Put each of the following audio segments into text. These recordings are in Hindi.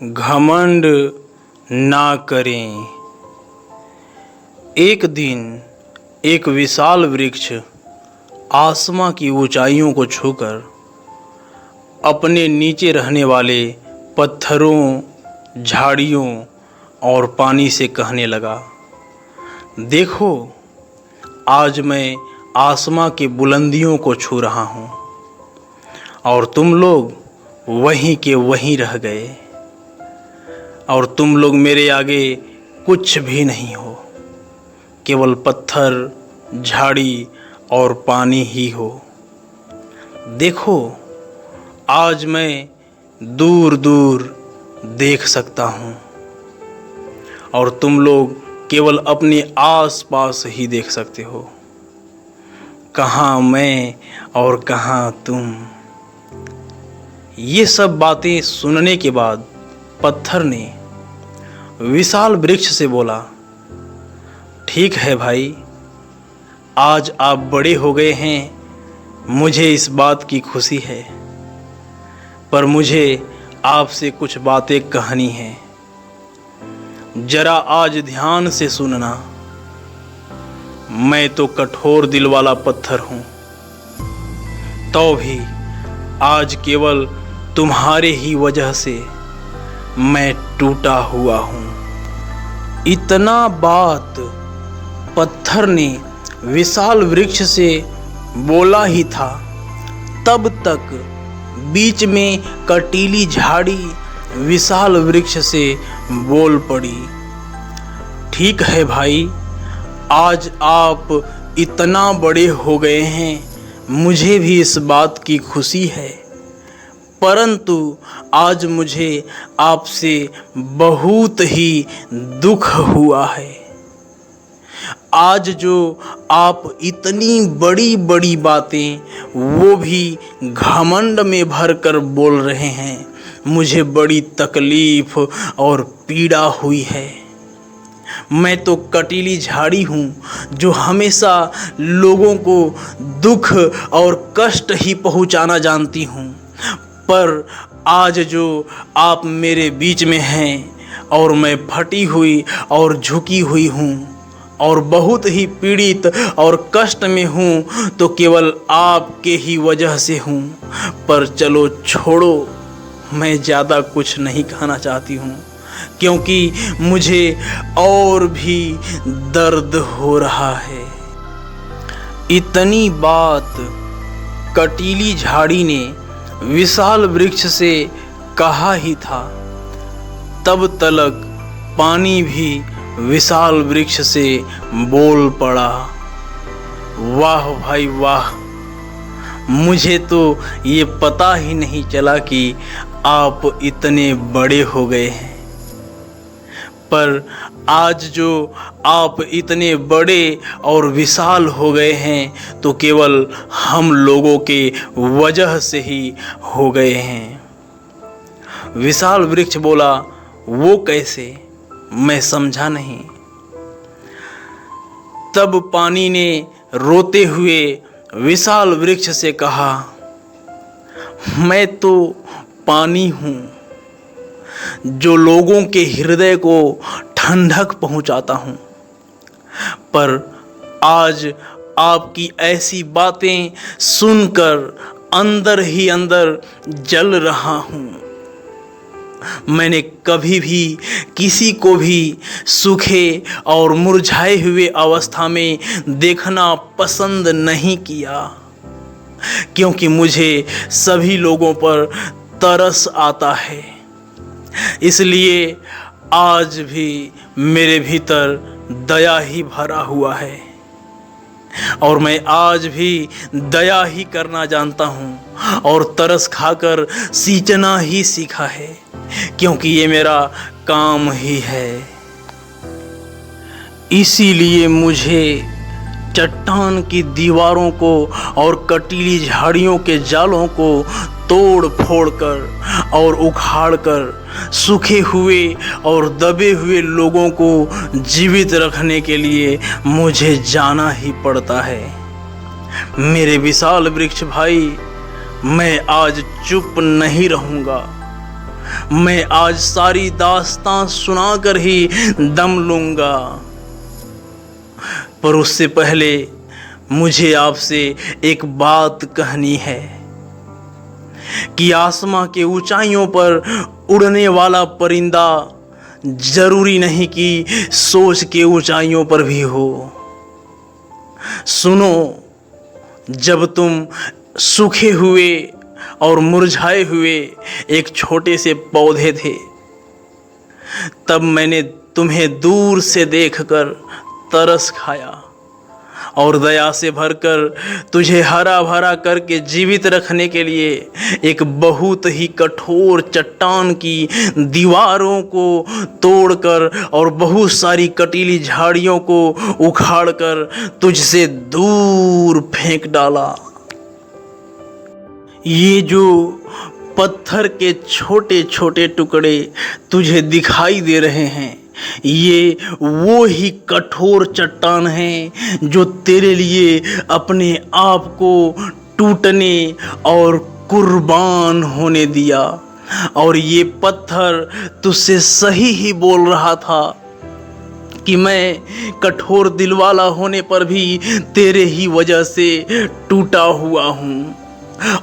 घमंड ना करें। एक दिन एक विशाल वृक्ष आसमां की ऊंचाइयों को छूकर अपने नीचे रहने वाले पत्थरों, झाड़ियों और पानी से कहने लगा, देखो, आज मैं आसमां की बुलंदियों को छू रहा हूँ और तुम लोग वहीं के वहीं रह गए और तुम लोग मेरे आगे कुछ भी नहीं हो, केवल पत्थर, झाड़ी और पानी ही हो। देखो, आज मैं दूर दूर देख सकता हूँ और तुम लोग केवल अपने आस-पास ही देख सकते हो। कहाँ मैं और कहाँ तुम। ये सब बातें सुनने के बाद पत्थर ने विशाल वृक्ष से बोला, ठीक है भाई, आज आप बड़े हो गए हैं, मुझे इस बात की खुशी है, पर मुझे आपसे कुछ बातें कहनी हैं। जरा आज ध्यान से सुनना। मैं तो कठोर दिल वाला पत्थर हूँ, तो भी आज केवल तुम्हारे ही वजह से मैं टूटा हुआ हूँ। इतना बात पत्थर ने विशाल वृक्ष से बोला ही था, तब तक बीच में कटीली झाड़ी विशाल वृक्ष से बोल पड़ी, ठीक है भाई, आज आप इतना बड़े हो गए हैं, मुझे भी इस बात की खुशी है, परंतु आज मुझे आपसे बहुत ही दुख हुआ है। आज जो आप इतनी बड़ी बड़ी बातें, वो भी घमंड में भरकर बोल रहे हैं, मुझे बड़ी तकलीफ और पीड़ा हुई है। मैं तो कटीली झाड़ी हूँ जो हमेशा लोगों को दुख और कष्ट ही पहुँचाना जानती हूँ, पर आज जो आप मेरे बीच में हैं और मैं फटी हुई और झुकी हुई हूँ और बहुत ही पीड़ित और कष्ट में हूँ, तो केवल आपके ही वजह से हूँ। पर चलो छोड़ो, मैं ज़्यादा कुछ नहीं कहना चाहती हूँ, क्योंकि मुझे और भी दर्द हो रहा है। इतनी बात कटीली झाड़ी ने विशाल वृक्ष से कहा ही था, तब तलक पानी भी विशाल वृक्ष से बोल पड़ा, वाह भाई वाह, मुझे तो ये पता ही नहीं चला कि आप इतने बड़े हो गए हैं, पर आज जो आप इतने बड़े और विशाल हो गए हैं तो केवल हम लोगों के वजह से ही हो गए हैं। विशाल वृक्ष बोला, वो कैसे? मैं समझा नहीं। तब पानी ने रोते हुए विशाल वृक्ष से कहा, मैं तो पानी हूँ जो लोगों के हृदय को ठंडक पहुँचाता हूँ, पर आज आपकी ऐसी बातें सुनकर अंदर ही अंदर जल रहा हूँ। मैंने कभी भी किसी को भी सूखे और मुरझाए हुए अवस्था में देखना पसंद नहीं किया, क्योंकि मुझे सभी लोगों पर तरस आता है। इसलिए आज भी मेरे भीतर दया ही भरा हुआ है और मैं आज भी दया ही करना जानता हूँ और तरस खाकर सींचना ही सीखा है, क्योंकि ये मेरा काम ही है। इसीलिए मुझे चट्टान की दीवारों को और कटीली झाड़ियों के जालों को तोड़ फोड़ कर और उखाड़ कर सूखे हुए और दबे हुए लोगों को जीवित रखने के लिए मुझे जाना ही पड़ता है। मेरे विशाल वृक्ष भाई, मैं आज चुप नहीं रहूँगा। मैं आज सारी दास्तां सुनाकर ही दम लूँगा, पर उससे पहले मुझे आपसे एक बात कहनी है कि आसमां के ऊंचाइयों पर उड़ने वाला परिंदा जरूरी नहीं कि सोच के ऊंचाइयों पर भी हो। सुनो, जब तुम सूखे हुए और मुरझाए हुए एक छोटे से पौधे थे, तब मैंने तुम्हें दूर से देखकर तरस खाया और दया से भरकर तुझे हरा भरा करके जीवित रखने के लिए एक बहुत ही कठोर चट्टान की दीवारों को तोड़कर और बहुत सारी कटीली झाड़ियों को उखाड़कर तुझसे दूर फेंक डाला। ये जो पत्थर के छोटे छोटे टुकड़े तुझे दिखाई दे रहे हैं, ये वो ही कठोर चट्टान है जो तेरे लिए अपने आप को टूटने और कुर्बान होने दिया। और ये पत्थर तुझसे सही ही बोल रहा था कि मैं कठोर दिल वाला होने पर भी तेरे ही वजह से टूटा हुआ हूँ।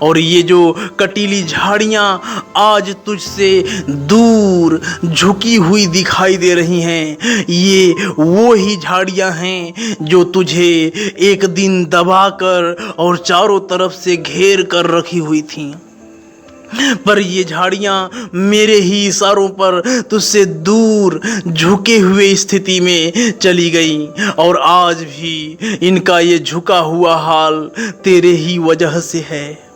और ये जो कटीली झाड़ियाँ आज तुझसे दूर झुकी हुई दिखाई दे रही हैं, ये वो ही झाड़ियाँ हैं जो तुझे एक दिन दबाकर और चारों तरफ से घेर कर रखी हुई थीं। पर ये झाड़ियाँ मेरे ही इशारों पर तुझसे दूर झुके हुए स्थिति में चली गई, और आज भी इनका ये झुका हुआ हाल तेरे ही वजह से है।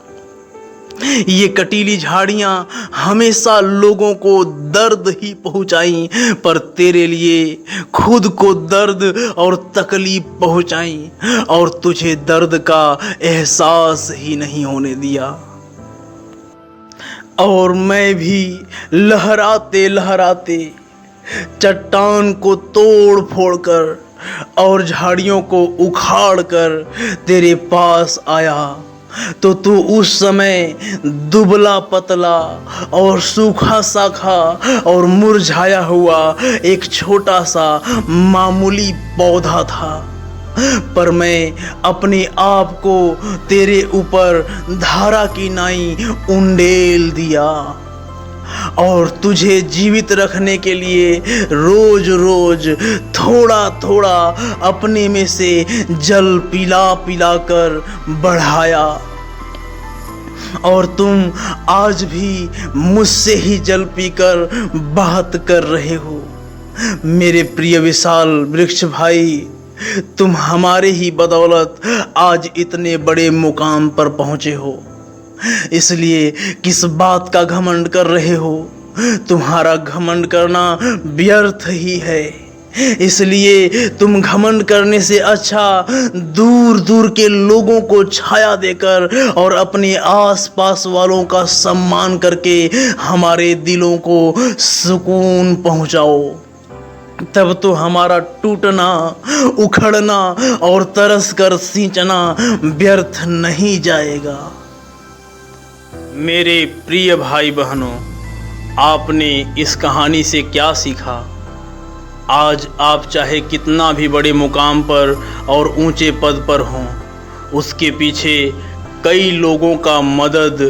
ये कटीली झाड़ियाँ हमेशा लोगों को दर्द ही पहुँचाई, पर तेरे लिए खुद को दर्द और तकलीफ पहुँचाई और तुझे दर्द का एहसास ही नहीं होने दिया। और मैं भी लहराते लहराते चट्टान को तोड़ फोड़ कर और झाड़ियों को उखाड़ कर तेरे पास आया, तो तू उस समय दुबला पतला और सूखा साखा और मुरझाया हुआ एक छोटा सा मामूली पौधा था। पर मैं अपने आप को तेरे ऊपर धारा की नाई उंडेल दिया और तुझे जीवित रखने के लिए रोज रोज थोड़ा थोड़ा अपने में से जल पिला पिला कर बढ़ाया। और तुम आज भी मुझसे ही जल पीकर बात कर रहे हो। मेरे प्रिय विशाल वृक्ष भाई, तुम हमारे ही बदौलत आज इतने बड़े मुकाम पर पहुँचे हो, इसलिए किस बात का घमंड कर रहे हो? तुम्हारा घमंड करना व्यर्थ ही है। इसलिए तुम घमंड करने से अच्छा दूर दूर के लोगों को छाया देकर और अपने आसपास वालों का सम्मान करके हमारे दिलों को सुकून पहुंचाओ। तब तो हमारा टूटना, उखड़ना और तरस कर सींचना व्यर्थ नहीं जाएगा। मेरे प्रिय भाई बहनों, आपने इस कहानी से क्या सीखा? आज आप चाहे कितना भी बड़े मुकाम पर और ऊंचे पद पर हों, उसके पीछे कई लोगों का मदद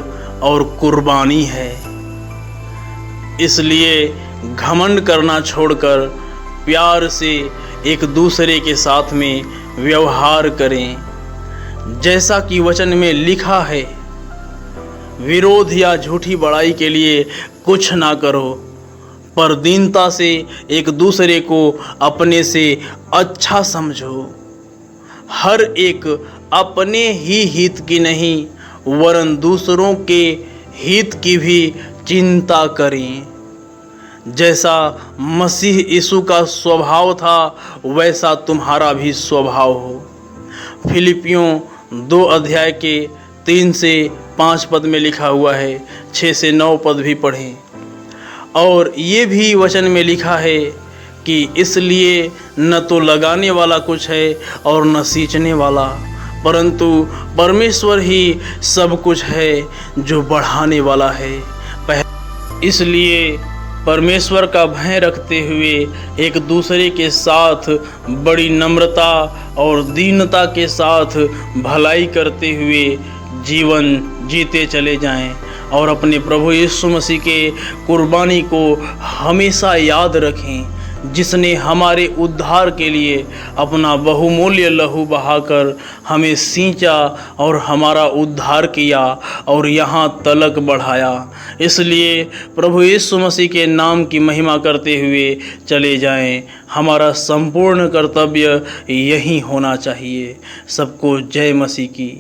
और कुर्बानी है। इसलिए घमंड करना छोड़कर प्यार से एक दूसरे के साथ में व्यवहार करें। जैसा कि वचन में लिखा है, विरोध या झूठी बड़ाई के लिए कुछ ना करो, पर दीनता से एक दूसरे को अपने से अच्छा समझो। हर एक अपने ही हित की नहीं वरन दूसरों के हित की भी चिंता करें। जैसा मसीह यीशु का स्वभाव था वैसा तुम्हारा भी स्वभाव हो। फिलिपियों 2 अध्याय के 3 से 5 पद में लिखा हुआ है, 6 से 9 पद भी पढ़ें। और ये भी वचन में लिखा है कि इसलिए न तो लगाने वाला कुछ है और न सींचने वाला, परंतु परमेश्वर ही सब कुछ है जो बढ़ाने वाला है। इसलिए परमेश्वर का भय रखते हुए एक दूसरे के साथ बड़ी नम्रता और दीनता के साथ भलाई करते हुए जीवन जीते चले जाएं और अपने प्रभु यीशु मसीह के कुर्बानी को हमेशा याद रखें, जिसने हमारे उद्धार के लिए अपना बहुमूल्य लहू बहाकर हमें सींचा और हमारा उद्धार किया और यहाँ तलक बढ़ाया। इसलिए प्रभु यीशु मसीह के नाम की महिमा करते हुए चले जाएं। हमारा संपूर्ण कर्तव्य यही होना चाहिए। सबको जय मसीह की।